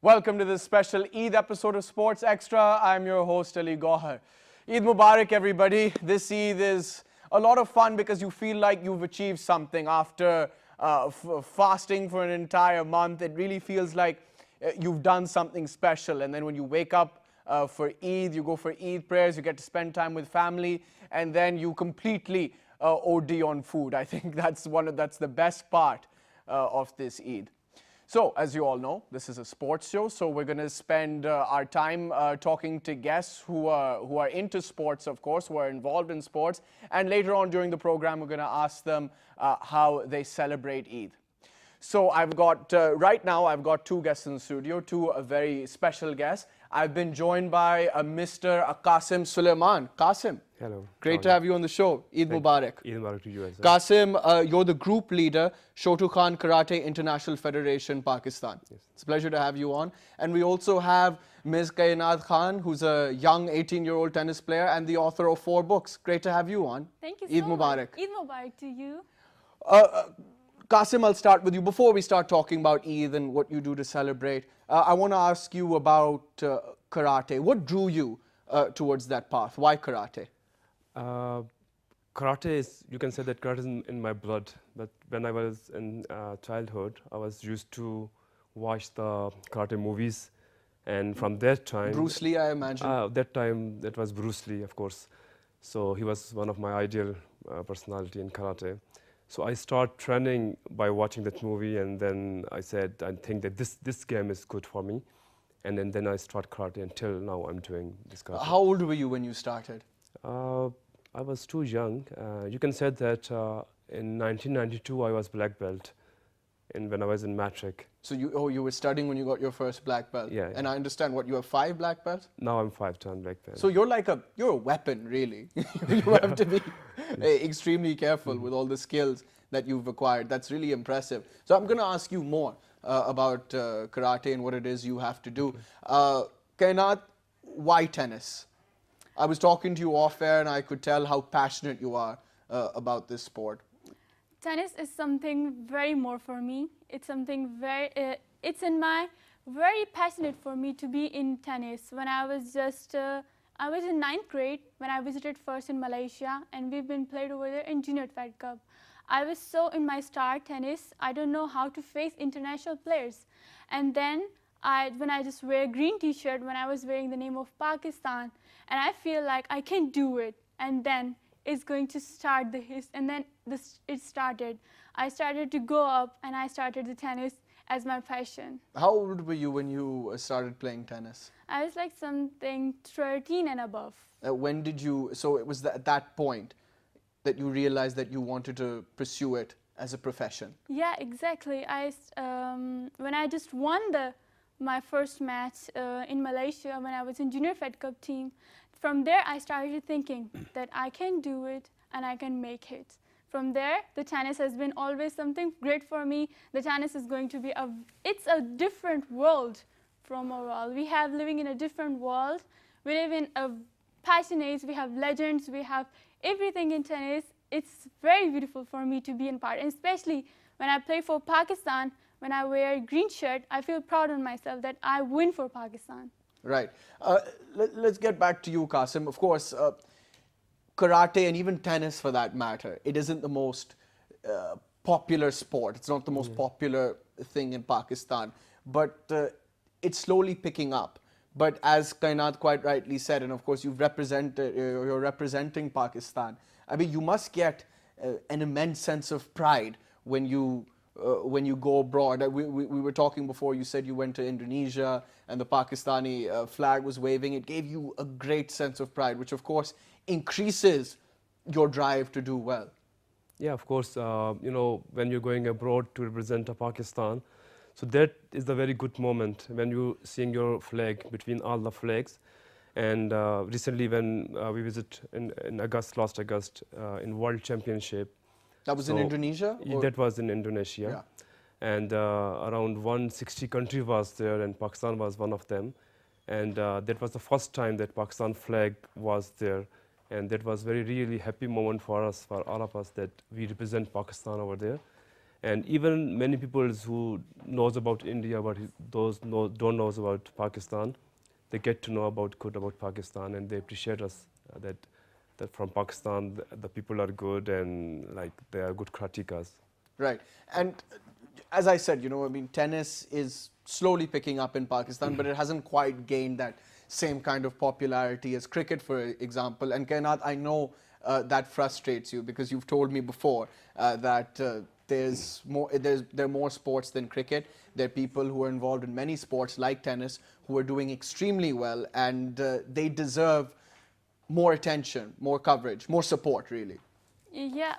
Welcome to this special Eid episode of Sports Extra. I'm your host, Ali Gauhar. Eid Mubarak, everybody. This Eid is a lot of fun because you feel like you've achieved something after fasting for an entire month. It really feels like you've done something special. And then when you wake up for Eid, you go for Eid prayers, you get to spend time with family, and then you completely OD on food. I think that's the best part of this Eid. So, as you all know, this is a sports show, so we're going to spend our time talking to guests who are into sports, of course, who are involved in sports, and later on during the program, we're going to ask them how they celebrate Eid. So, right now, I've got two guests in the studio, two very special guests. I've been joined by Mr. Qasim Sulman. Qasim. Hello. Great to have you on the show. Eid Mubarak. Eid Mubarak to you as well. Qasim, you're the group leader, Shotu Khan Karate International Federation, Pakistan. Yes. It's a pleasure to have you on. And we also have Ms. Kanyat Khan, who's a young 18-year-old tennis player and the author of 4 books. Great to have you on. Thank you Eid so Mubarak. much. Eid Mubarak to you. Qasim, I'll start with you. Before we start talking about Eid and what you do to celebrate, I want to ask you about karate. What drew you towards that path? Why karate? Karate is, you can say that karate is in my blood. But when I was in childhood, I was used to watch the karate movies. And from that time... Bruce Lee, I imagine. That time, that was Bruce Lee, of course. So he was one of my ideal personality in karate. So I started training by watching that movie, and then I said, I think that this game is good for me. And then I started karate until now I'm doing this karate. How old were you when you started? I was too young. You can say that in 1992 I was black belt when I was in matric. So you were studying when you got your first black belt? Yeah. And I understand, what, you have 5 black belts? Now I'm 5-time black belt. So you're a weapon, really. You have to be extremely careful with all the skills that you've acquired. That's really impressive. So I'm going to ask you more about karate and what it is you have to do. Kanyat, why tennis? I was talking to you off air and I could tell how passionate you are about this sport. Tennis is something very more for me. It's something it's very passionate for me to be in tennis. When I was I was in 9th grade when I visited first in Malaysia, and we've been played over there in Junior Fed Cup. I was so in my star tennis, I don't know how to face international players. And then when I just wear a green t-shirt, when I was wearing the name of Pakistan, and I feel like I can do it, and then it's going to start it started. I started to go up, and I started the tennis as my passion. How old were you when you started playing tennis? I was like something 13 and above. When did you, so it was at that point that you realized that you wanted to pursue it as a profession? Yeah, exactly. When I just won my first match in Malaysia when I was in Junior Fed Cup team, from there I started thinking that I can do it and I can make it. From there, the tennis has been always something great for me. The tennis is going to be it's a different world from our world. We have living in a different world. We live in a passion age. We have legends. We have everything in tennis. It's very beautiful for me to be in part, and especially when I play for Pakistan. When I wear a green shirt, I feel proud of myself that I win for Pakistan. Right. Let's get back to you, Qasim. Of course, karate and even tennis for that matter, it isn't the most popular sport. It's not the most popular thing in Pakistan, but it's slowly picking up. But as Kanyat quite rightly said, and of course you're representing Pakistan, I mean, you must get an immense sense of pride when you go abroad. We were talking before, you said you went to Indonesia and the Pakistani flag was waving. It gave you a great sense of pride, which of course increases your drive to do well. Yeah, of course, when you're going abroad to represent Pakistan, so that is the very good moment when you seeing your flag between all the flags. And recently when we visit in last August, in World Championship. That was in Indonesia? That was in Indonesia. Yeah. And around 160 countries was there, and Pakistan was one of them. And that was the first time that Pakistan flag was there. And that was really happy moment for us, for all of us, that we represent Pakistan over there. And even many people who knows about India, but don't knows about Pakistan, they get to know about Pakistan, and they appreciate us that from Pakistan the people are good and like they are good karatekas. Right. And as I said, I mean, tennis is slowly picking up in Pakistan, but it hasn't quite gained that same kind of popularity as cricket, for example. And Kanyat, I know that frustrates you because you've told me before that there are more sports than cricket. There are people who are involved in many sports like tennis who are doing extremely well, and they deserve more attention, more coverage, more support, really. Yeah,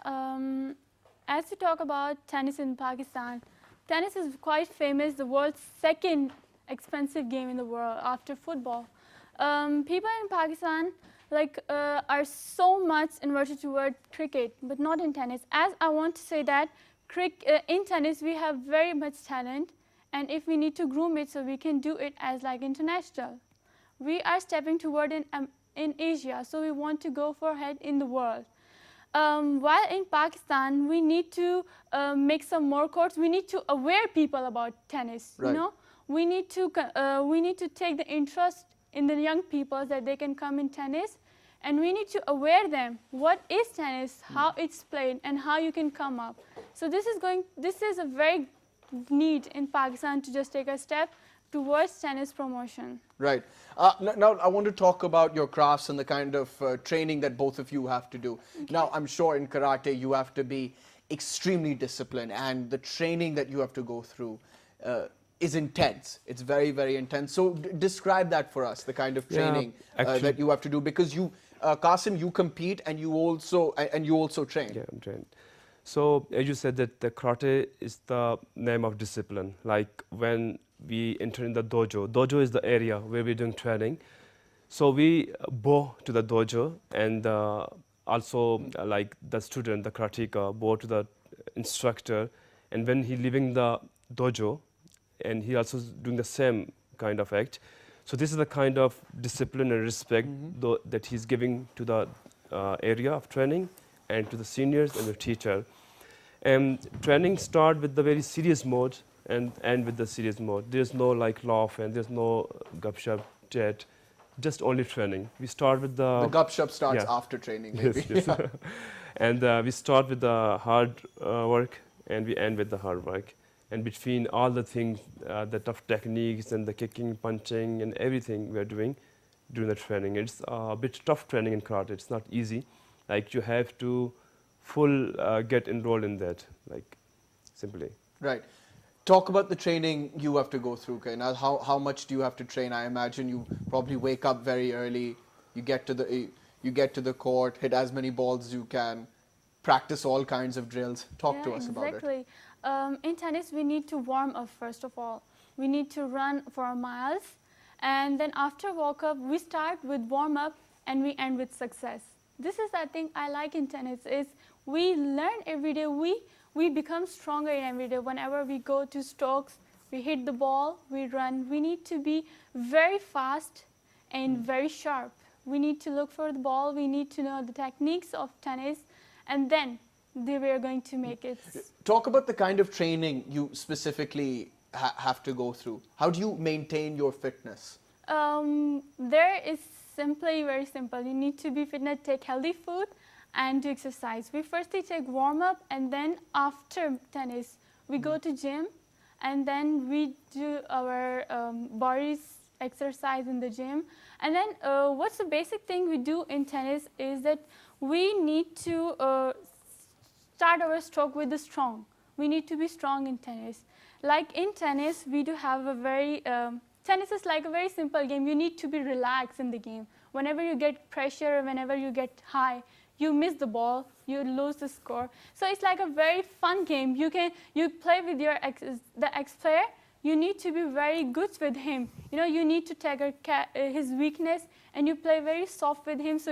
as we talk about tennis in Pakistan, tennis is quite famous, the world's second expensive game in the world after football. People in Pakistan are so much inverted toward cricket, but not in tennis. As I want to say that in tennis we have very much talent, and if we need to groom it so we can do it as like international. We are stepping toward in Asia, so we want to go for ahead in the world. While in Pakistan, we need to make some more courts. We need to aware people about tennis. Right. We need to take the interest in the young people that they can come in tennis, and we need to aware them what is tennis, how it's played, and how you can come up. So this is a very need in Pakistan to just take a step towards tennis promotion. Right. Now, I want to talk about your crafts and the kind of training that both of you have to do. Okay. Now, I'm sure in karate you have to be extremely disciplined, and the training that you have to go through is intense. It's very, very intense. So describe that for us, the kind of training that you have to do, because you, Qasim, you compete and you also train. Yeah, I'm trained. So as you said, that the karate is the name of discipline. Like when we enter in the dojo. Dojo is the area where we're doing training. So we bow to the dojo, and also like the student, the karateka, bow to the instructor. And when he leaving the dojo, and he also doing the same kind of act. So this is the kind of discipline and respect that he's giving to the area of training and to the seniors and the teacher. And training start with the very serious mode and end with the serious mode. There's no like laugh and there's no gupshup chat, just only training. We start with the gupshup starts after training, maybe. Yes. And we start with the hard work and we end with the hard work. And between all the things, the tough techniques and the kicking, punching and everything we're doing during the training. It's a bit tough training in karate. It's not easy. Like you have to get enrolled in that, like simply. Right. Talk about the training you have to go through, okay? Now, how much do you have to train? I imagine you probably wake up very early. You get to the court, hit as many balls as you can, practice all kinds of drills. Talk to us about it. Exactly. In tennis, we need to warm up first of all. We need to run for miles, and then after walk up, we start with warm up and we end with success. This is the thing I like in tennis is we learn every day. We become stronger in every day. Whenever we go to strokes, we hit the ball, we run. We need to be very fast and very sharp. We need to look for the ball. We need to know the techniques of tennis, and then we are going to make it. Talk about the kind of training you specifically have to go through. How do you maintain your fitness? There is very simple. You need to be fit, take healthy food, and do exercise. We firstly take warm up, and then after tennis, we go to gym, and then we do our body's exercise in the gym. And then what's the basic thing we do in tennis is that we need to start our stroke with the strong. We need to be strong in tennis. Like in tennis, we do have a very, tennis is like a very simple game. You need to be relaxed in the game. Whenever you get pressure, whenever you get high, you miss the ball, you lose the score. So it's like a very fun game. You play with the ex-player. You need to be very good with him. You need to take his weakness and you play very soft with him so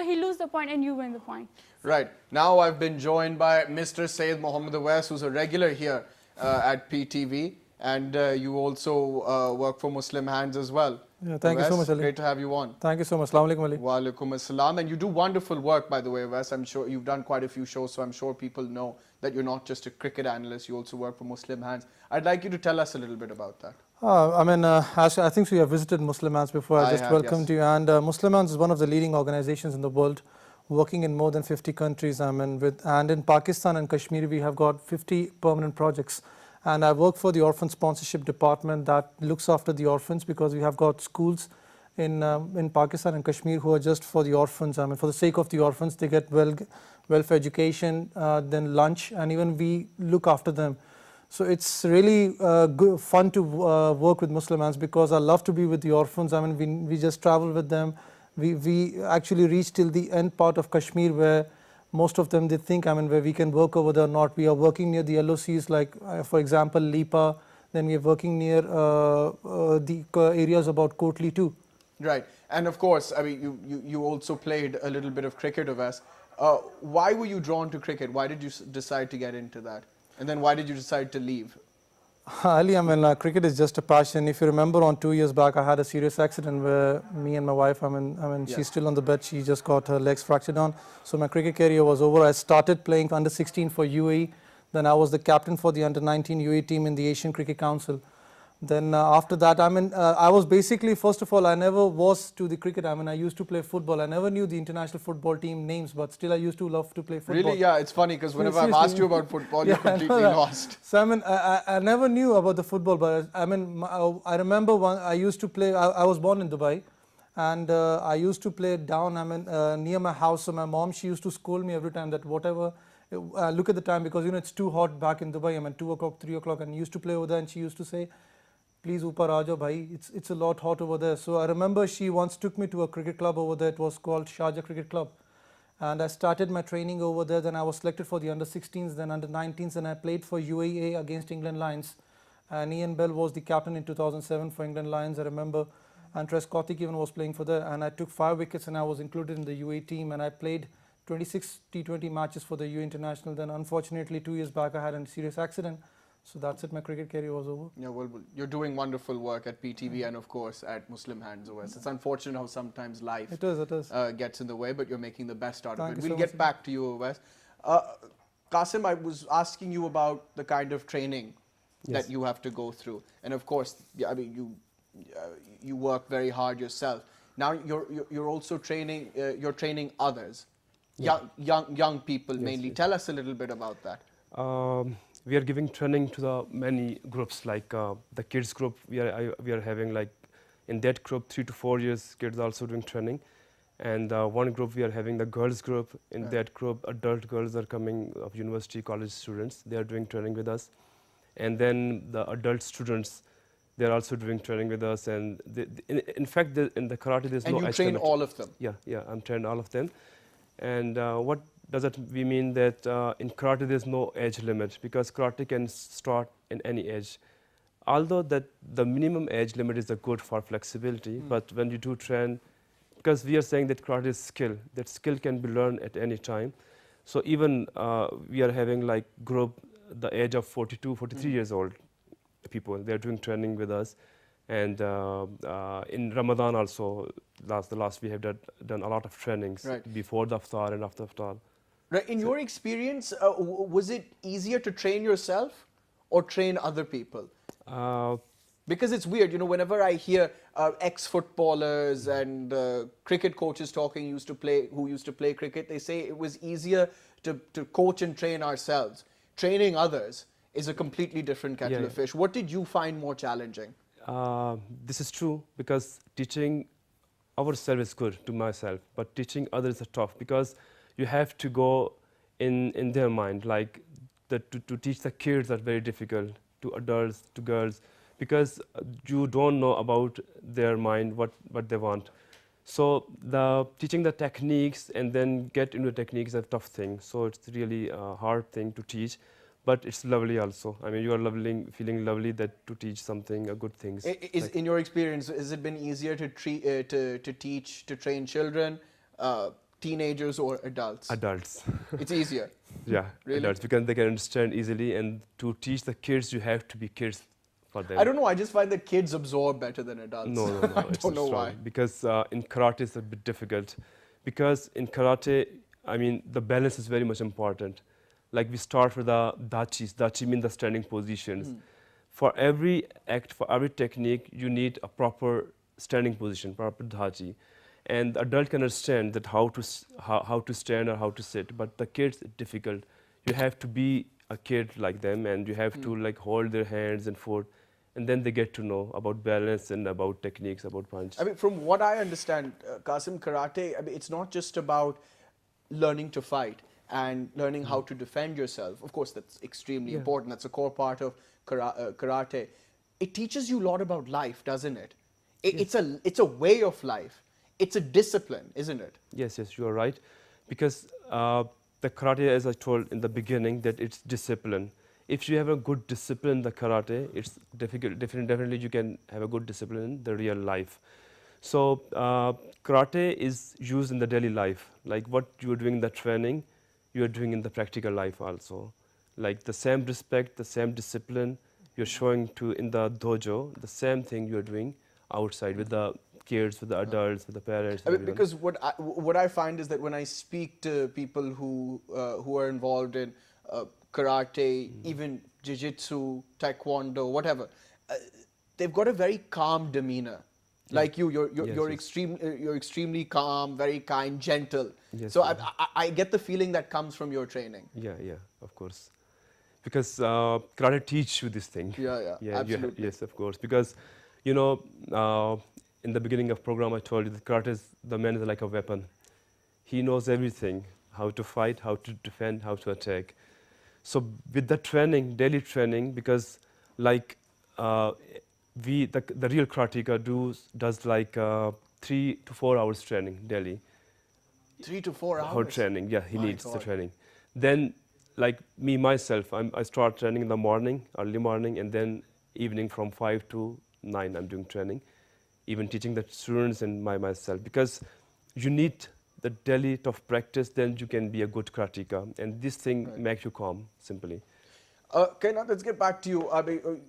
he lose the point and you win the point. Right. Now I've been joined by Mr. Syed Mohammed Owais, who's a regular here at PTV, and you also work for Muslim Hands as well. Yeah, thank you so Owais, much, Ali. great to have you on. Thank you so much. Assalamu alaikum, Ali. Wa alaikum assalam. And you do wonderful work, by the way, Owais. I'm sure you've done quite a few shows, so I'm sure people know that you're not just a cricket analyst, you also work for Muslim Hands. I'd like you to tell us a little bit about that. I think we have visited Muslim Hands before. I just have, welcomed yes. you. And Muslim Hands is one of the leading organizations in the world, working in more than 50 countries. And in Pakistan and Kashmir, we have got 50 permanent projects. And I work for the orphan sponsorship department that looks after the orphans, because we have got schools in Pakistan and Kashmir who are just for the orphans. For the sake of the orphans, they get welfare education, then lunch, and even we look after them. So it's really fun to work with Muslim Hands, because I love to be with the orphans. We just travel with them. We actually reach till the end part of Kashmir, where most of them, they think, where we can work over there or not. We are working near the LOCs, like, for example, Lipa. Then we are working near the areas about Kotli too. Right. And of course, you also played a little bit of cricket of us. Why were you drawn to cricket? Why did you decide to get into that? And then why did you decide to leave? Ali, cricket is just a passion. If you remember, on 2 years back, I had a serious accident where me and my wife, she's still on the bed. She just got her legs fractured on. So my cricket career was over. I started playing under 16 for UAE. Then I was the captain for the under 19 UAE team in the Asian Cricket Council. Then after that, I was basically, first of all, I never was to the cricket. I used to play football. I never knew the international football team names, but still I used to love to play football. Really? Yeah, it's funny because whenever I've asked you about football, you're completely lost. So I never knew about the football, but I remember I used to play. I was born in Dubai, and I used to play down. Near my house. So my mom, she used to scold me every time that whatever. Look at the time, because it's too hot back in Dubai. 2 o'clock, 3 o'clock, and used to play over there. And she used to say, "Please, upar aa jao bhai, it's a lot hot over there." So I remember she once took me to a cricket club over there. It was called Sharjah Cricket Club. And I started my training over there. Then I was selected for the under 16s, then under 19s, and I played for UAE against England Lions. And Ian Bell was the captain in 2007 for England Lions, I remember. And Tres Kotik even was playing for there. And I took 5 wickets, and I was included in the UAE team. And I played 26 T20 matches for the UAE International. Then unfortunately, 2 years back, I had a serious accident. So that's it, my cricket career was over. Yeah, well, you're doing wonderful work at PTV and of course at Muslim Hands Owais. It's unfortunate how sometimes life gets in the way, but you're making the best out of it. We'll get back to you, Owais. Qasim, I was asking you about the kind of training that you have to go through. And of course, you work very hard yourself. Now you're also training, you're training others, young people mainly. Tell us a little bit about that. We are giving training to the many groups, like the kids group. We are having, like, in that group 3 to 4 years kids also doing training, and one group we are having the girls group. In that group, adult girls are coming of university, college students. They are doing training with us, and then the adult students, they are also doing training with us. And in fact, in the karate, there's no age limit. And you train all of them? Yeah, I'm training all of them. And what does that we mean? That in karate there's no age limit, because karate can start in any age. Although that the minimum age limit is good for flexibility, but when you do train, because we are saying that karate is skill, that skill can be learned at any time. So even we are having like group the age of 42, 43 years old people. They are doing training with us. And in Ramadan also, the last we have done a lot of trainings before the iftar and after iftar. Right. In your experience, was it easier to train yourself or train other people? Because it's weird, whenever I hear ex-footballers and cricket coaches talking who used to play cricket, they say it was easier to coach and train ourselves. Training others is a completely different kettle of fish. What did you find more challenging? This is true, because teaching ourselves is good to myself, but teaching others is tough, because you have to go in their mind. Like to teach the kids are very difficult, to adults, to girls, because you don't know about their mind, what they want. So teaching the techniques and then get into the techniques is a tough thing. So it's really a hard thing to teach. But it's lovely also. I mean, you are feeling lovely to teach something, good things. In your experience, has it been easier to teach, to train children, teenagers or adults? Adults. It's easier? Yeah, really? Adults, because they can understand easily. And to teach the kids, you have to be kids for them. I don't know, I just find that kids absorb better than adults. No, no, no. I it's don't know strong. why. Because in karate it's a bit difficult. Because in karate, I mean, the balance is very much important. Like we start with the dachis. Dachi means the standing positions. For every act, for every technique, you need a proper standing position, proper dachi. And the adult can understand that how to stand or how to sit. But the kids, it's difficult. You have to be a kid like them, and you have to like hold their hands and foot, and then they get to know about balance and about techniques, about punch. I mean, from what I understand, Qasim, karate, I mean, it's not just about learning to fight and learning how to defend yourself. Of course, that's extremely important. That's a core part of karate. It teaches you a lot about life, doesn't it? It's a way of life. It's a discipline, isn't it? Yes, yes, you are right. Because the karate, as I told in the beginning, that it's discipline. If you have a good discipline in the karate, it's difficult. Definitely, you can have a good discipline in the real life. So karate is used in the daily life. Like what you are doing in the training, you are doing in the practical life also. Like the same respect, the same discipline you're showing to in the dojo, the same thing you are doing outside with the kids, with the adults, with the parents. I mean, because what I find is that when I speak to people who are involved in karate, even jiu-jitsu, taekwondo, whatever, they've got a very calm demeanor. Like you're extremely calm, very kind, gentle. Yes, so yes. I get the feeling that comes from your training. Yeah, yeah, of course. Because karate teach you this thing. Yeah, absolutely. Yes, of course. Because, you know, in the beginning of program, I told you that karate is, the man is like a weapon. He knows everything, how to fight, how to defend, how to attack. So with the training, daily training, because like the real karateka does like 3 to 4 hours training daily. 3 to 4 hours? Whole training, yeah, he My needs the God. training. Then, like me, myself, I start training in the morning, early morning, and then evening from 5 to 9, I'm doing training. Even teaching the students and myself, because you need the daily tough practice, then you can be a good karateka, and this thing makes you calm, simply. Kanyat, let's get back to you. I mean,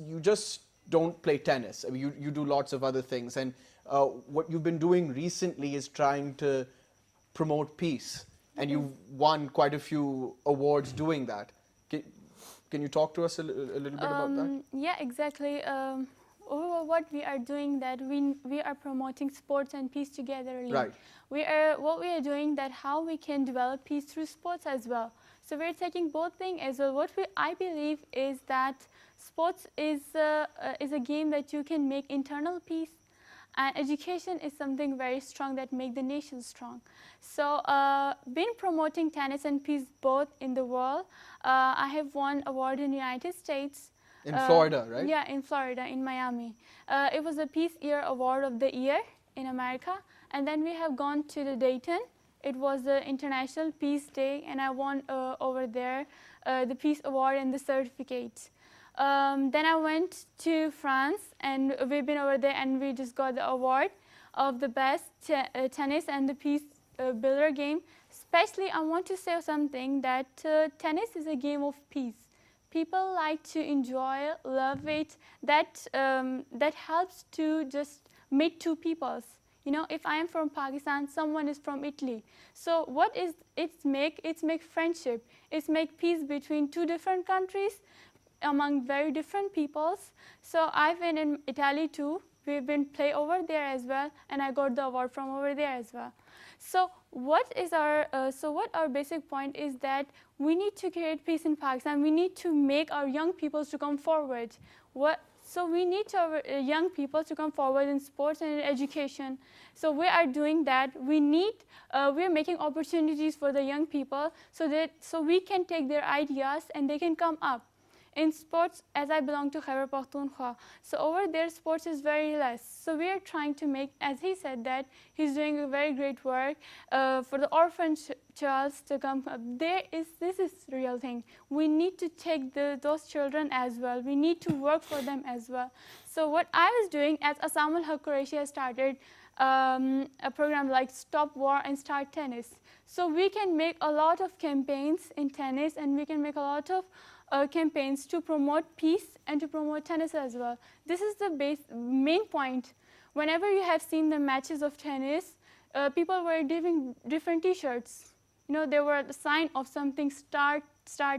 you just don't play tennis. I mean, you do lots of other things, and what you've been doing recently is trying to promote peace, and you've won quite a few awards doing that. Can you talk to us a little bit about that? Yeah, exactly. What we are doing, that we are promoting sports and peace together. Right. What we are doing, that how we can develop peace through sports as well. So we're taking both things as well. I believe is that sports is a game that you can make internal peace, and education is something very strong that make the nation strong. So been promoting tennis and peace both in the world. I have won award in the United States. In Florida, right? Yeah, in Florida, in Miami. It was a Peace Year Award of the Year in America. And then we have gone to the Dayton. It was the International Peace Day, and I won over there the Peace Award and the certificate. Then I went to France, and we've been over there, and we just got the award of the best tennis and the peace builder game. Especially, I want to say something, that tennis is a game of peace. People like to enjoy, love it. That helps to just meet two peoples. You know, if I am from Pakistan, someone is from Italy. So what is it's make friendship. It's make peace between two different countries, among very different peoples. So I've been in Italy too. We've been play over there as well, and I got the award from over there as well. So what our basic point is that we need to create peace in Pakistan. We need to make our young people to come forward. So we need our young people to come forward in sports and in education. So we are doing that. We are making opportunities for the young people so we can take their ideas and they can come up. In sports, as I belong to Khyber Pakhtunkhwa, so over there sports is very less. So we are trying to make, as he said, that he's doing a very great work for the orphan childs to come up. This is real thing. We need to take those children as well. We need to work for them as well. So what I was doing, as Asamul Haq Qureshi has started, a program like Stop War and Start Tennis. So we can make a lot of campaigns in tennis, and we can make a lot of campaigns to promote peace and to promote tennis as well. This is the main point. Whenever you have seen the matches of tennis, people were giving different T-shirts. You know, they were the sign of something, start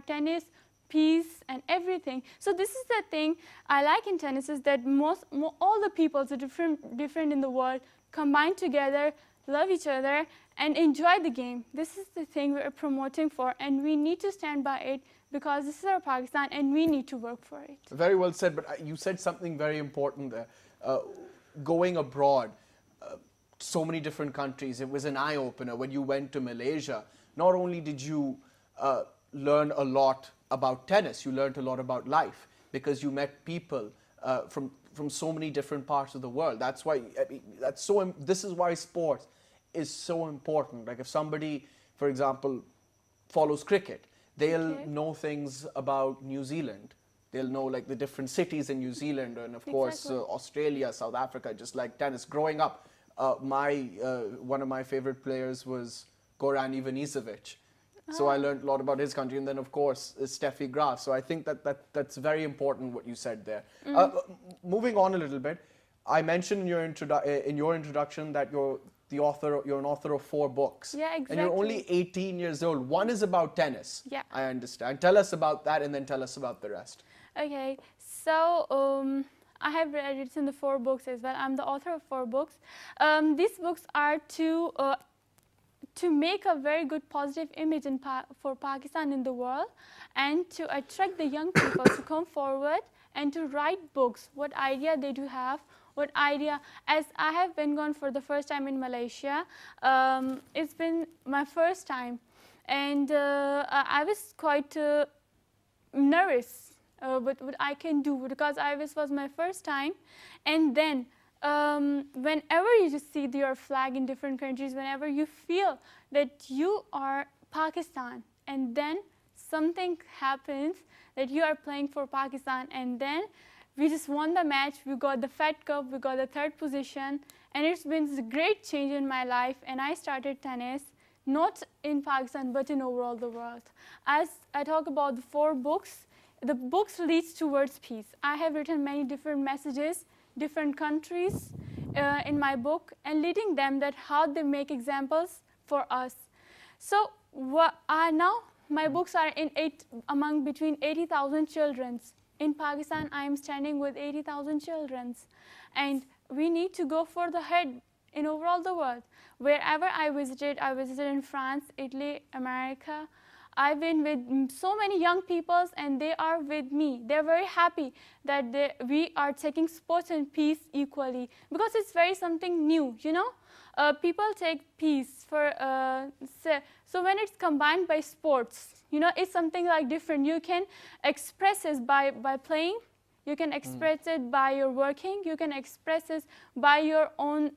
tennis, peace, and everything. So this is the thing I like in tennis, is that all the peoples are different in the world combine together, love each other, and enjoy the game. This is the thing we're promoting for, and we need to stand by it because this is our Pakistan, and we need to work for it. Very well said, but you said something very important there. Going abroad, so many different countries, it was an eye-opener. When you went to Malaysia, not only did you learn a lot about tennis, you learned a lot about life, because you met people from so many different parts of the world. That's why, this is why sports is so important. Like if somebody, for example, follows cricket, they'll know things about New Zealand. They'll know like the different cities in New Zealand, and of course Australia, South Africa, just like tennis. Growing up, one of my favorite players was Goran Ivanisevic. So I learned a lot about his country, and then of course Steffi Graf. So I think that's very important what you said there. Moving on a little bit, I mentioned in your introduction that you're an author of 4 books. Yeah, exactly. And you're only 18 years old. One is about tennis. Yeah. I understand. Tell us about that, and then tell us about the rest. Okay, so I have written the 4 books as well. I'm the author of 4 books. These books are to make a very good positive image for Pakistan in the world, and to attract the young people to come forward and to write books, what idea they do have, what idea. As I have been gone for the first time in Malaysia, it's been my first time, and I was quite nervous with what I can do, because Owais was my first time. And then whenever you just see your flag in different countries, whenever you feel that you are Pakistan, and then something happens that you are playing for Pakistan, and then we just won the match, we got the Fed Cup, we got the 3rd position, and it's been a great change in my life. And I started tennis not in Pakistan but in overall the world. As I talk about the 4 books, the books leads towards peace. I have written many different messages, different countries in my book, and leading them that how they make examples for us. So now my books are among between 80,000 children. In Pakistan, I am standing with 80,000 children, and we need to go for the head in overall the world. Wherever I visited in France, Italy, America. I've been with so many young people, and they are with me. They're very happy that we are taking sports and peace equally, because it's very something new, you know. People take peace for, so when it's combined by sports, you know, it's something like different. You can express it by playing, you can express it by your working, you can express it by your own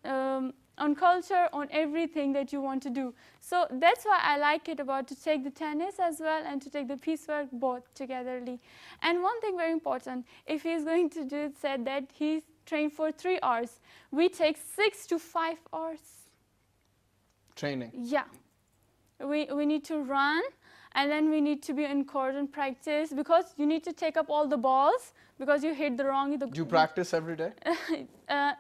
on culture, on everything that you want to do. So that's why I like it about to take the tennis as well and to take the peace work both togetherly. And one thing very important, if he's going to do it, said that he's trained for 3 hours. We take 6 to 5 hours. Training. Yeah. We need to run, and then we need to be in court and practice, because you need to take up all the balls, because you hit the wrong. Do you practice every day?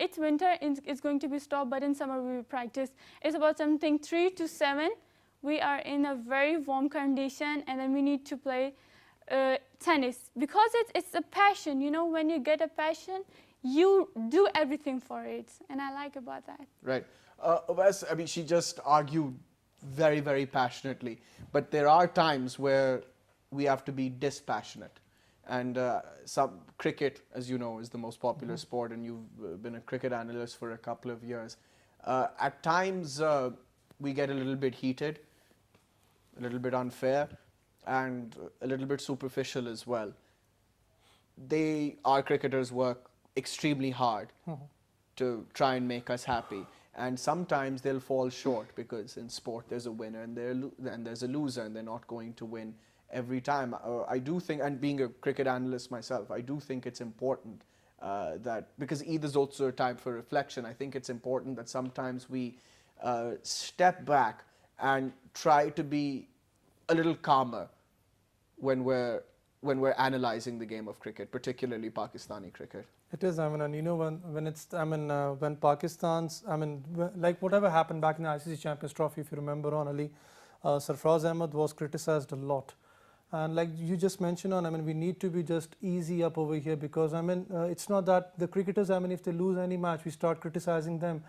It's winter, it's going to be stopped, but in summer we practice. It's about something 3 to 7. We are in a very warm condition, and then we need to play tennis, because it's a passion. You know, when you get a passion, you do everything for it, and I like about that. Right. Wes, I mean, she just argued very, very passionately, but there are times where we have to be dispassionate. And some cricket, as you know, is the most popular sport, and you've been a cricket analyst for a couple of years. At times, we get a little bit heated, a little bit unfair, and a little bit superficial as well. Our cricketers work extremely hard to try and make us happy. And sometimes they'll fall short, because in sport there's a winner and there's a loser, and they're not going to win every time. I do think, and being a cricket analyst myself, I do think it's important that because Eid is also a time for reflection. I think it's important that sometimes we step back and try to be a little calmer when we're analyzing the game of cricket, particularly Pakistani cricket. It is, I mean, and you know, when it's, I mean, when Pakistan's, I mean, like whatever happened back in the ICC Champions Trophy, if you remember on Ali, Sarfraz Ahmed was criticized a lot. And like you just mentioned on, I mean, we need to be just easy up over here because, I mean, it's not that the cricketers, I mean, if they lose any match, we start criticizing them.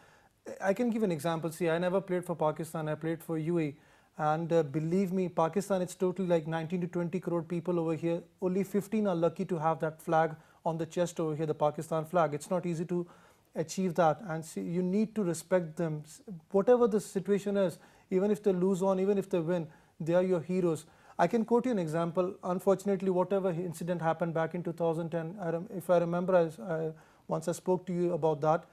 I can give an example. See, I never played for Pakistan, I played for UAE. And believe me, Pakistan, it's totally like 19 to 20 crore people over here. Only 15 are lucky to have that flag on the chest over here, the Pakistan flag. It's not easy to achieve that. And see, you need to respect them. Whatever the situation is, even if they lose on, even if they win, they are your heroes. I can quote you an example. Unfortunately, whatever incident happened back in 2010, if I remember, once I spoke to you about that.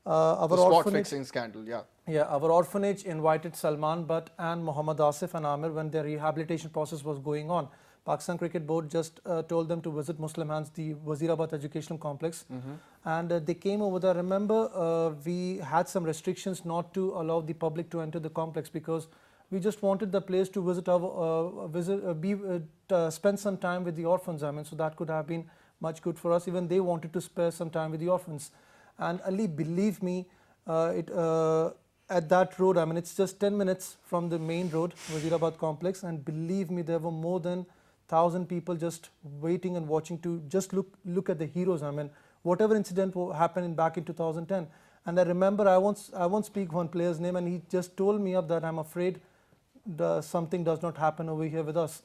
The sport fixing scandal, yeah. Yeah, our orphanage invited Salman Butt and Mohammad Asif and Amir when their rehabilitation process was going on. Pakistan Cricket Board just told them to visit Muslim Hands, the Wazirabad Educational Complex. And they came over there. Remember, we had some restrictions not to allow the public to enter the complex because we just wanted the players to visit spend some time with the orphans. I mean, so that could have been much good for us. Even they wanted to spare some time with the orphans. And Ali, believe me, at that road, I mean, it's just 10 minutes from the main road, Wazirabad complex, and believe me, there were more than 1,000 people just waiting and watching to just look at the heroes. I mean, whatever incident happened back in 2010. And I remember I won't speak one player's name, and he just told me up that I'm afraid something does not happen over here with us.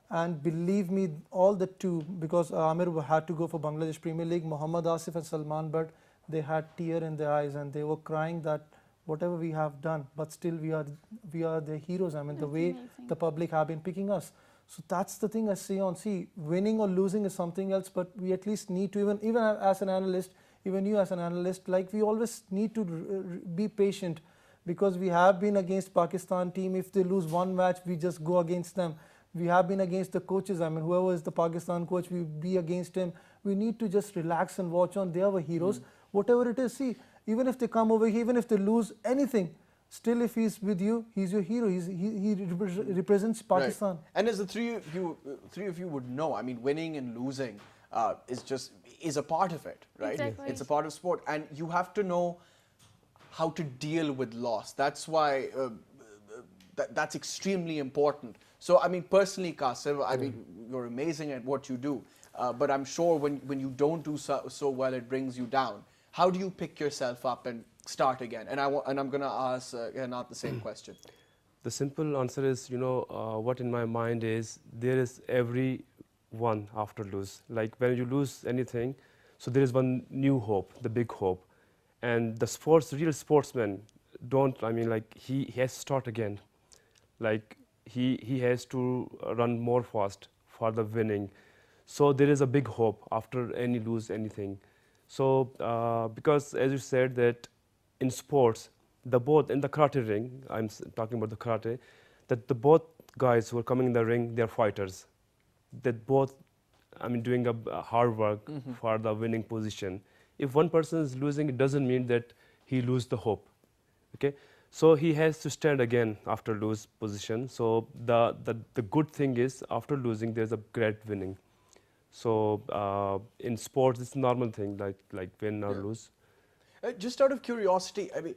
And believe me, all the two, because Amir had to go for Bangladesh Premier League, Mohammad Asif and Salman Butt, they had tear in their eyes and they were crying that whatever we have done, but still we are the heroes. I mean, the way the public have been picking us. So that's the thing I say on. See, winning or losing is something else, but we at least need to, even as an analyst, even you as an analyst, like we always need to be patient because we have been against Pakistan team. If they lose one match, we just go against them. We have been against the coaches. I mean, whoever is the Pakistan coach, we be against him. We need to just relax and watch on. They are our heroes. Whatever it is, see, even if they come over here, even if they lose anything, still if he's with you, he's your hero. He represents Pakistan. Right. And as the three of you would know, I mean, winning and losing is a part of it, right? Exactly. It's a part of sport, and you have to know how to deal with loss. That's why that's extremely important. So, I mean, personally, Qasim, I mean, you're amazing at what you do, but I'm sure when you don't do so well, it brings you down. How do you pick yourself up and start again? And I'm going to ask not the same question. The simple answer is, what in my mind is there is every one after lose. Like when you lose anything, so there is one new hope, the big hope. And the real sportsman he has to start again. Like he has to run more fast for the winning. So there is a big hope after lose anything. So because as you said that in sports, both in the karate ring, I'm talking about the karate, that the both guys who are coming in the ring, they're fighters. That both, doing a hard work for the winning position. If one person is losing, it doesn't mean that he lose the hope. Okay, so he has to stand again after lose position. So the good thing is after losing, there's a great winning. So in sports, it's a normal thing, like win or lose. Just out of curiosity, I mean,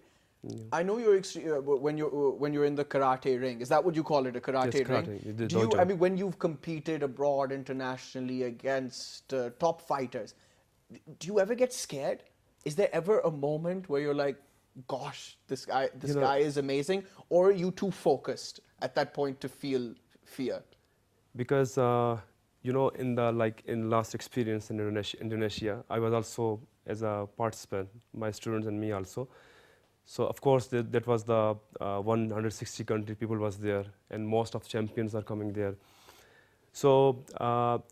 I know you're when you're in the karate ring. Is that what you call it, a karate ring? Do you? I mean, when you've competed abroad internationally against top fighters, do you ever get scared? Is there ever a moment where you're like, "Gosh, this guy is amazing," or are you too focused at that point to feel fear? Because in last experience in Indonesia, I was also as a participant, my students and me also. So of course that was the 160 country people was there, and most of champions are coming there. So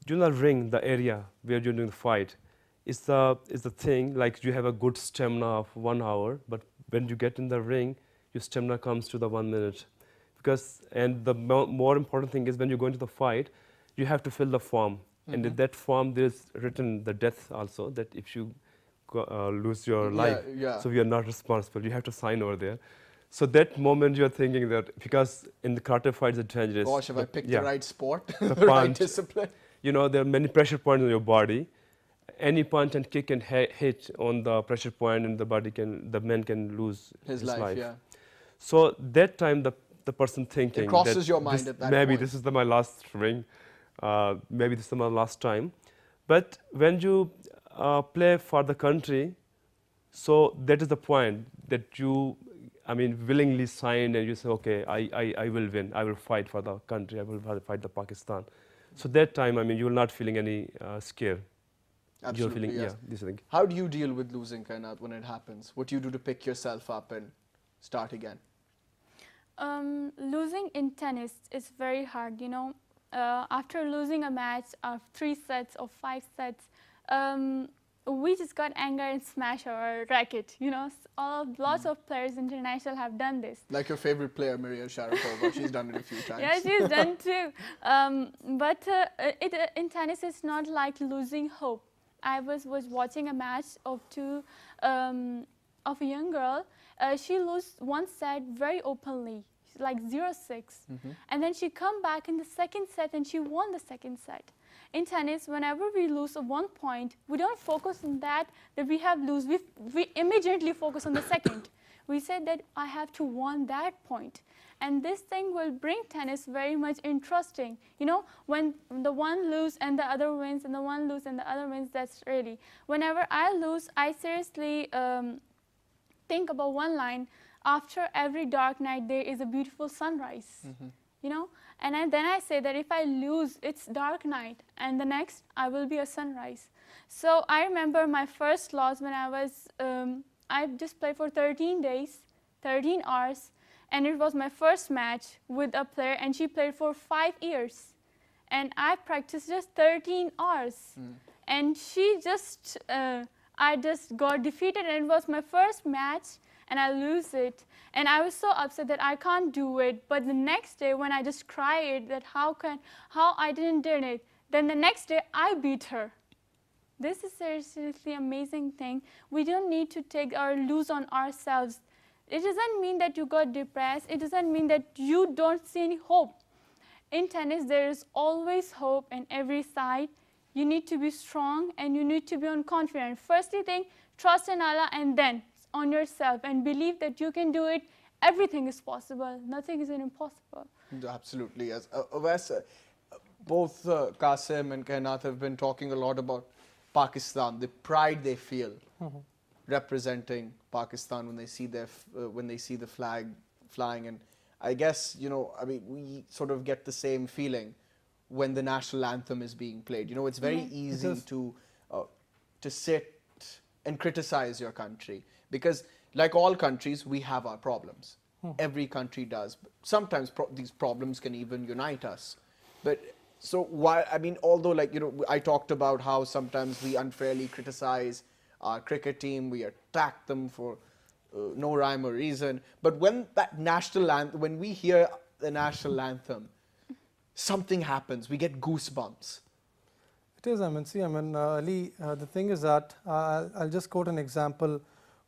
the ring, the area where you're doing the fight, is the thing, like you have a good stamina of 1 hour, but when you get in the ring, your stamina comes to the 1 minute. And the more important thing is when you go into the fight, you have to fill the form. And in that form, there's written the death also, that if you lose your Yeah, life. yeah. So we are not responsible. You have to sign over there. So that moment you're thinking that, because in the karate fights it's dangerous. Gosh, have I picked yeah, the right sport, The the right punch. discipline? You know, there are many pressure points on your body. Any punch and kick and hit on the pressure point, and the man can lose His life, yeah. So that time the person thinking It crosses that your mind this, at that maybe point. this is my last ring, maybe this is my last time. But when you play for the country, so that is the point that you, I mean, willingly signed, and you say, okay, I will win. I will fight for the country. I will fight the Pakistan. So that time, I mean, you are not feeling any scare. Absolutely, You're feeling, yes. yeah, this thing. How do you deal with losing, Kanyat, when it happens? What do you do to pick yourself up and start again? Losing in tennis is very hard, you know. After losing a match of 3 sets or 5 sets, we just got angry and smashed our racket, you know. Lots of players international have done this. Like your favorite player, Maria Sharapova, she's done it a few times. Yeah, she's done too. But in tennis, it's not like losing hope. I was watching a match of a young girl. She lost one set very openly, like 0-6. And then she come back in the second set and she won the second set. In tennis, whenever we lose 1 point, we don't focus on that we have lose. We immediately focus on the second. We said that I have to win that point. And this thing will bring tennis very much interesting. You know, when the one lose and the other wins, and the one lose and the other wins, that's really. Whenever I lose, I seriously think about one line: after every dark night, there is a beautiful sunrise. You know, and then I say that if I lose, it's dark night, and the next I will be a sunrise. So I remember my first loss when I just played for 13 days, 13 hours, and it was my first match with a player, and she played for 5 years, and I practiced just 13 hours, and she just, I just got defeated, and it was my first match, and I lose it. And I was so upset that I can't do it. But the next day when I just cried that how I didn't do it, then the next day I beat her. This is seriously amazing thing. We don't need to take or lose on ourselves. It doesn't mean that you got depressed. It doesn't mean that you don't see any hope. In tennis, there is always hope on every side. You need to be strong and you need to be confident. Firstly, trust in Allah, and then on yourself, and believe that you can do it. Everything is possible. Nothing is impossible. Absolutely, yes. Owais, both Qasim and Kanyat have been talking a lot about Pakistan, the pride they feel representing Pakistan when they see the flag flying. And I guess, you know, I mean, we sort of get the same feeling when the national anthem is being played. You know, it's very easy to sit and criticize your country, because like all countries, we have our problems. Every country does. Sometimes these problems can even unite us. But so why, I mean, although, like, you know, I talked about how sometimes we unfairly criticize our cricket team, we attack them for no rhyme or reason. But when that national anthem, when we hear the national anthem, something happens. We get goosebumps. It is, I mean, see, I mean, Ali, the thing is that, I'll just quote an example.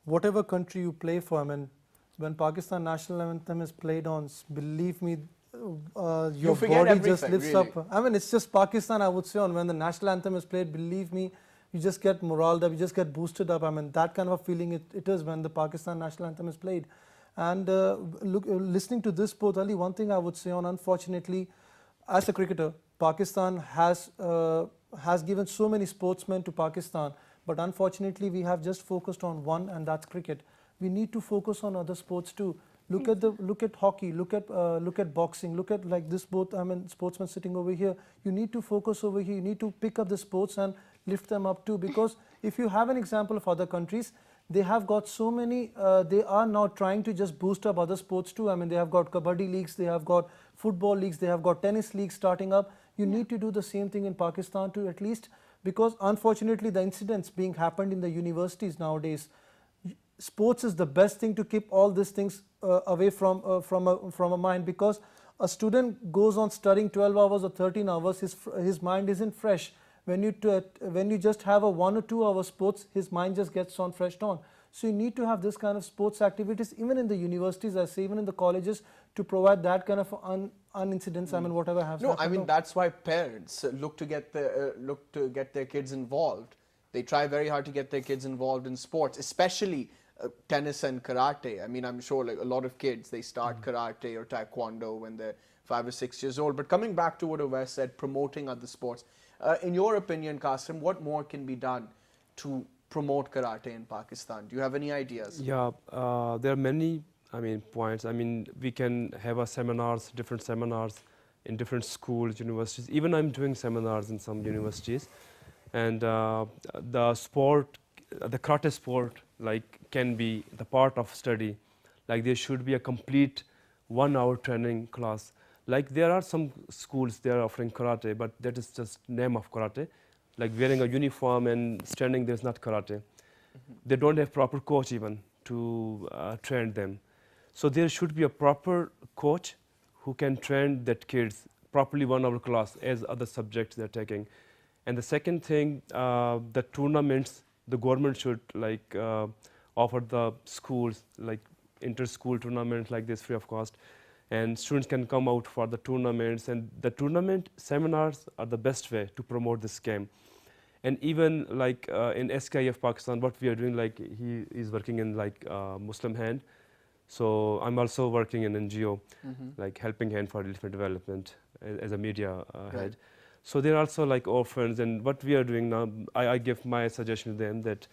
Whatever country you play for, I mean, when Pakistan national anthem is played on, believe me, your body just lifts really up. I mean, it's just Pakistan, I would say, on when the national anthem is played, believe me, you just get morale up, you just get boosted up. I mean, that kind of a feeling it is when the Pakistan national anthem is played. And listening to this both, Ali, one thing I would say on, unfortunately, as a cricketer, Pakistan has given so many sportsmen to Pakistan, but unfortunately we have just focused on one, and that's cricket. We need to focus on other sports too. Look at hockey, look at boxing, look at like this both, I mean, sportsmen sitting over here. You need to focus over here, you need to pick up the sports and lift them up too, because if you have an example of other countries, they have got so many, they are now trying to just boost up other sports too. I mean, they have got kabaddi leagues, they have got football leagues, they have got tennis leagues starting up. You need to do the same thing in Pakistan too, at least, because unfortunately the incidents being happened in the universities nowadays, sports is the best thing to keep all these things away from a mind, because a student goes on studying 12 hours or 13 hours, his mind isn't fresh. when you just have a 1 or 2 hour sports, his mind just gets on fresh on. So you need to have this kind of sports activities, even in the universities, I say, even in the colleges, to provide that kind of incidents. I mean, whatever has No, happened. I mean that's why parents look to get their kids involved. They try very hard to get their kids involved in sports, especially tennis and karate. I mean, I'm sure like a lot of kids, they start karate or taekwondo when they're 5 or 6 years old. But coming back to what Owais said, promoting other sports. In your opinion, Qasim, what more can be done to promote karate in Pakistan? Do you have any ideas? Yeah, there are many, points. We can have different seminars in different schools, universities. Even I'm doing seminars in some universities, and the karate sport, like, can be the part of study. Like, there should be a complete 1 hour training class. Like, there are some schools, they are offering karate, but that is just name of karate. Like, wearing a uniform and standing there is not karate. They don't have proper coach even to train them. So there should be a proper coach who can train that kids properly 1 hour class as other subjects they're taking. And the second thing, the tournaments, the government should offer the schools like inter-school tournaments like this free of cost, and students can come out for the tournaments, and the tournament seminars are the best way to promote this game. And even like in SKIF Pakistan, what we are doing, like he is working in Muslim Hand. So I'm also working in NGO, like Helping Hand for Elephant Development as a media head. So they're also like orphans, and what we are doing now, I give my suggestion to them that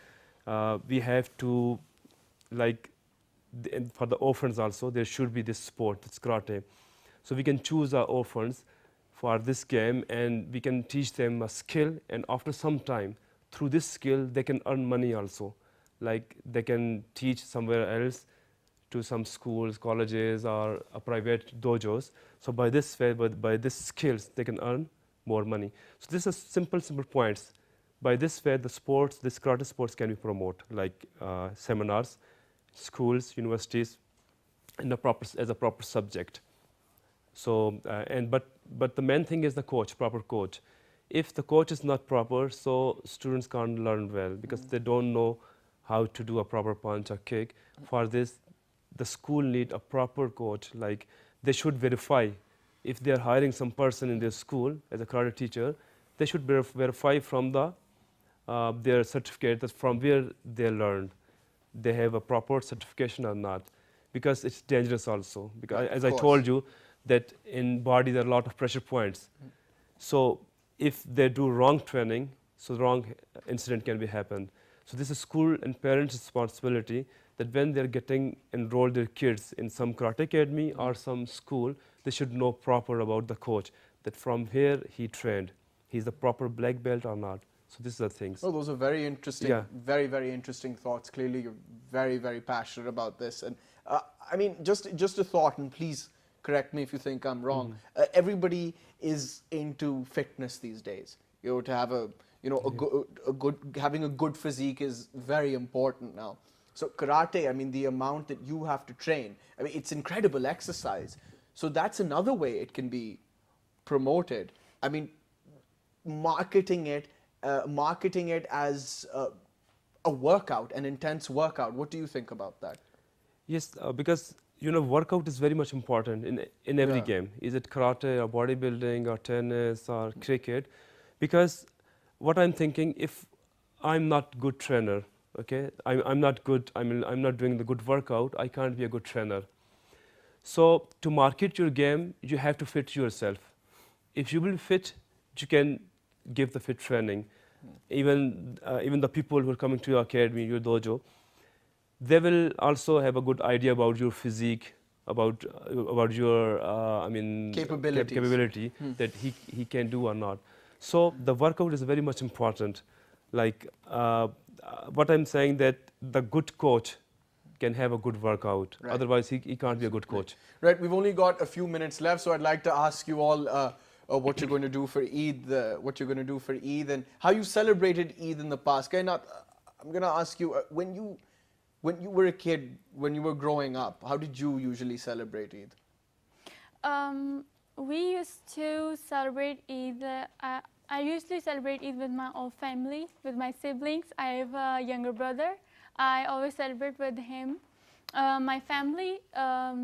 we have to, for the orphans also, there should be this sport, it's karate. So we can choose our orphans for this game, and we can teach them a skill, and after some time, through this skill, they can earn money also. Like, they can teach somewhere else to some schools, colleges, or private dojos. So by this way, by this skills, they can earn more money. So this is simple points. By this way, this karate sports can be promoted, like seminars, schools, universities, as a proper subject. So but the main thing is the coach, proper coach. If the coach is not proper, so students can't learn well because they don't know how to do a proper punch or kick. For this, the school need a proper coach. Like, they should verify if they are hiring some person in their school as a karate teacher. They should verify from their certificate that from where they learned, they have a proper certification or not, because it's dangerous also. Because as I told you, that in body there are a lot of pressure points. So if they do wrong training, so wrong incident can be happen. So this is school and parents' responsibility, that when they're getting enrolled their kids in some karate academy or some school, they should know proper about the coach, that from here he trained, he's the proper black belt or not. So these are the things. Oh, those are very interesting, very, very interesting thoughts. Clearly, you're very, very passionate about this. And I mean, just a thought, and please correct me if you think I'm wrong. Everybody is into fitness these days. To have having a good physique is very important now. So karate, I mean, the amount that you have to train, I mean, it's incredible exercise. So that's another way it can be promoted. I mean, marketing it as a workout, an intense workout. What do you think about that? Yes, because workout is very much important in every game. Is it karate or bodybuilding or tennis or cricket? Because what I'm thinking, if I'm not good trainer, okay, I'm not good. I'm not doing the good workout. I can't be a good trainer. So to market your game, you have to fit yourself. If you will fit, you can give the fit training. Even the people who are coming to your academy, your dojo, they will also have a good idea about your physique, about your capability that he can do or not. So the workout is very much important. Like what I'm saying, that the good coach can have a good workout. Right. Otherwise, he can't be a good coach. Right. We've only got a few minutes left, so I'd like to ask you all what you're going to do for Eid, and how you celebrated Eid in the past. I'm going to ask you, when you were a kid, when you were growing up, how did you usually celebrate Eid? We used to celebrate Eid. I usually celebrate Eid with my whole family, with my siblings. I have a younger brother. I always celebrate with him. My family,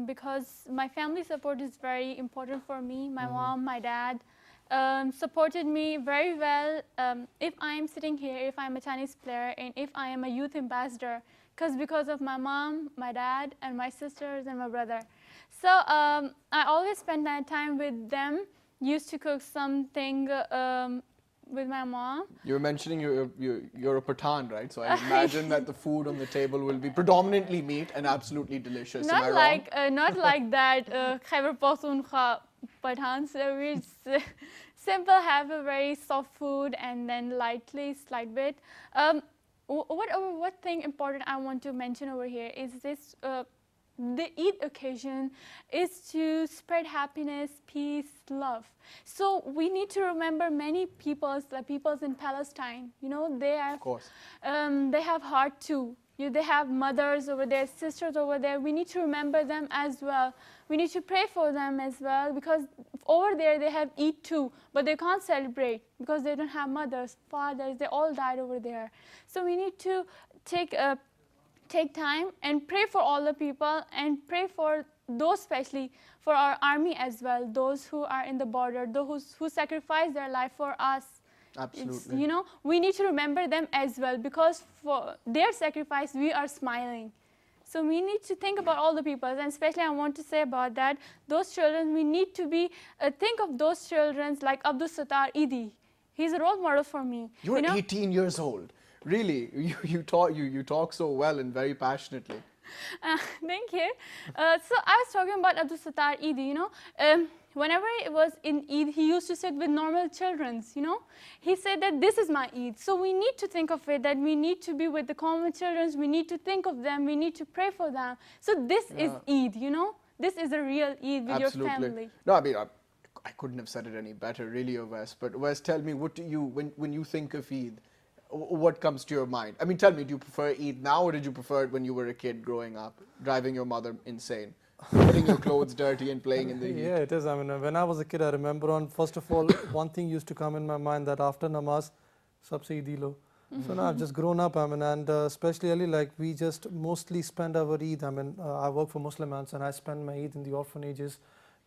because my family support is very important for me. My mom, my dad supported me very well. If I am sitting here, if I'm a Chinese player, and if I am a youth ambassador, because of my mom, my dad, and my sisters and my brother. So I always spend that time with them. Used to cook something with my mom. You're mentioning you're a Pathan, right? So I imagine that the food on the table will be predominantly meat and absolutely delicious. Am I wrong? Not like that Khyber Pakhtunkhwa Pathan. So we simple, have a very soft food and then lightly, slight bit. What thing important I want to mention over here is this. The Eid occasion is to spread happiness, peace, love. So we need to remember many peoples, like peoples in Palestine. You know, they have, Of course. they have heart too. They have mothers over there, sisters over there. We need to remember them as well. We need to pray for them as well, because over there they have Eid too, but they can't celebrate because they don't have mothers, fathers. They all died over there. So we need to take time and pray for all the people, and pray for those, especially for our army as well, those who are in the border, those who sacrifice their life for us. Absolutely. We need to remember them as well, because for their sacrifice we are smiling. So we need to think about all the people, and especially I want to say about that, those children, we need to be think of those children like Abdul Sattar Idi. He's a role model for me. You're 18 years old. Really, you talk so well and very passionately. Thank you. So I was talking about Abdul Sattar Eid. Whenever it was in Eid, he used to sit with normal children. He said that this is my Eid. So we need to think of it, that we need to be with the common children. We need to think of them. We need to pray for them. So this is Eid. This is a real Eid with your family. No, I mean, I couldn't have said it any better, really, Owais. But Owais, tell me, what do you, when you think of Eid, what comes to your mind? I mean, tell me, do you prefer Eid now, or did you prefer it when you were a kid growing up, driving your mother insane, getting your clothes dirty and playing in the heat? Yeah, it is. I mean, when I was a kid, I remember first of all, one thing used to come in my mind, that after namaz, sabse Eid lo. So now I've just grown up, I mean, and especially like we just mostly spend our Eid. I mean, I work for Muslim Ants and I spend my Eid in the orphanages.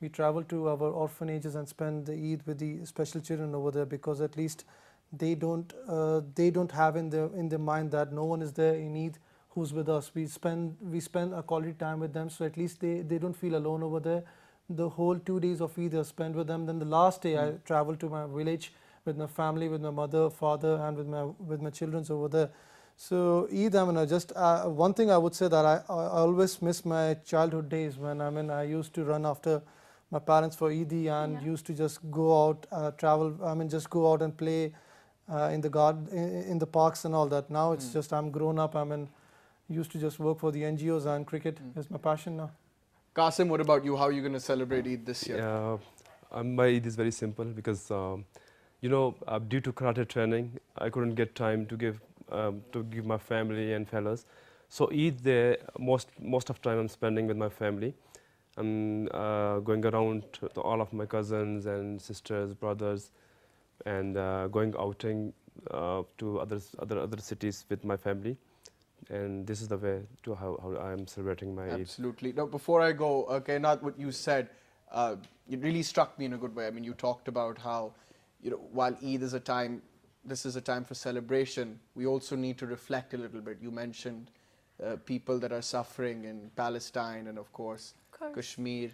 We travel to our orphanages and spend the Eid with the special children over there, because at least they don't have in their mind that no one is there in Eid who's with us. We spend a quality time with them, so at least they don't feel alone over there. The whole 2 days of Eid are spent with them. Then the last day I travel to my village with my family, with my mother, father, and with my children over there. So Eid, I mean, just one thing I would say, that I always miss my childhood days when I used to run after my parents for Eid and used to just go out, travel. I mean, just go out and play in the garden, in the parks and all that. Now it's just I'm grown up. I mean, used to just work for the NGOs, and cricket is my passion now. Qasim, what about you? How are you going to celebrate Eid this year? My Eid is very simple because, due to karate training, I couldn't get time to give my family and fellows. So Eid, most of time I'm spending with my family. I'm going around to all of my cousins and sisters, brothers, and going outing to other cities with my family. And this is the way to how I'm celebrating my Eid. Absolutely. Now, before I go, Kanyat, what you said, it really struck me in a good way. I mean, you talked about how, while Eid is this is a time for celebration, we also need to reflect a little bit. You mentioned people that are suffering in Palestine and, of course, Kashmir.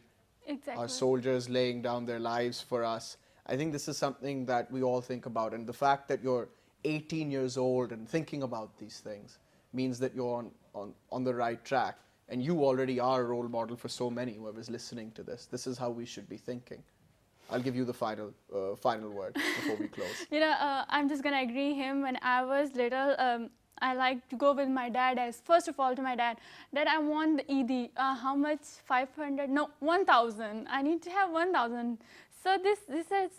Exactly. Our soldiers laying down their lives for us. I think this is something that we all think about. And the fact that you're 18 years old and thinking about these things means that you're on the right track. And you already are a role model for so many whoever's listening to this. This is how we should be thinking. I'll give you the final word before we close. I'm just going to agree him. When I was little, I like to go with my dad first of all to my dad, that I want the Eid. How much? 500? No, 1,000. I need to have 1,000. So this is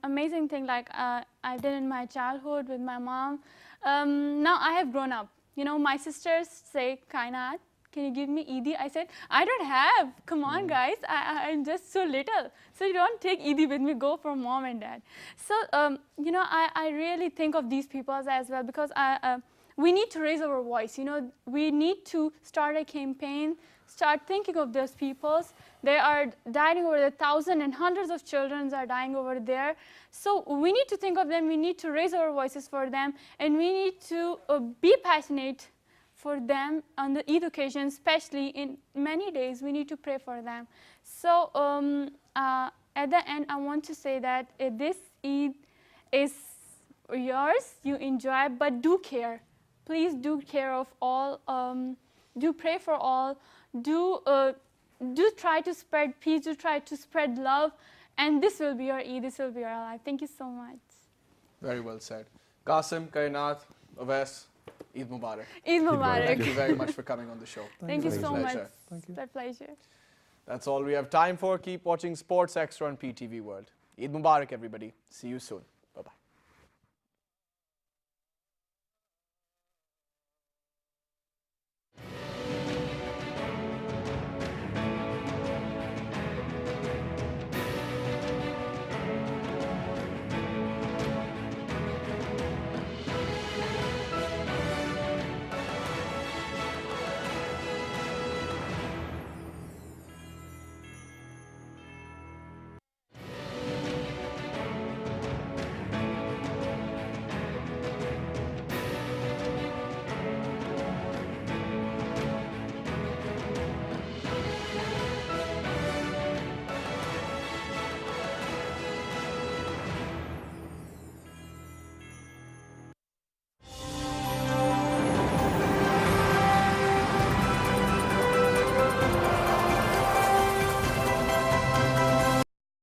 amazing thing like I did in my childhood with my mom. Now I have grown up. My sisters say Kanyat, can you give me Eid? I said, I don't have. Come on, guys. I'm just so little. So you don't take Eid with me. Go for mom and dad. So, you know, I really think of these people as well because we need to raise our voice. You know, we need to start a campaign, start thinking of those peoples. They are dying over there. Thousands and hundreds of children are dying over there. So we need to think of them. We need to raise our voices for them. And we need to be passionate for them on the Eid occasion, especially in many days, we need to pray for them. So at the end, I want to say that this Eid is yours, you enjoy, but do care. Please do care of all, do pray for all, do try to spread peace, do try to spread love, and this will be your Eid, this will be your life. Thank you so much. Very well said. Qasim, Kanyat, Owais, Eid Mubarak. Eid Mubarak. Thank you very much for coming on the show. Thank you so much. Thank you. It's my pleasure. That's all we have time for. Keep watching Sports Extra on PTV World. Eid Mubarak, everybody. See you soon.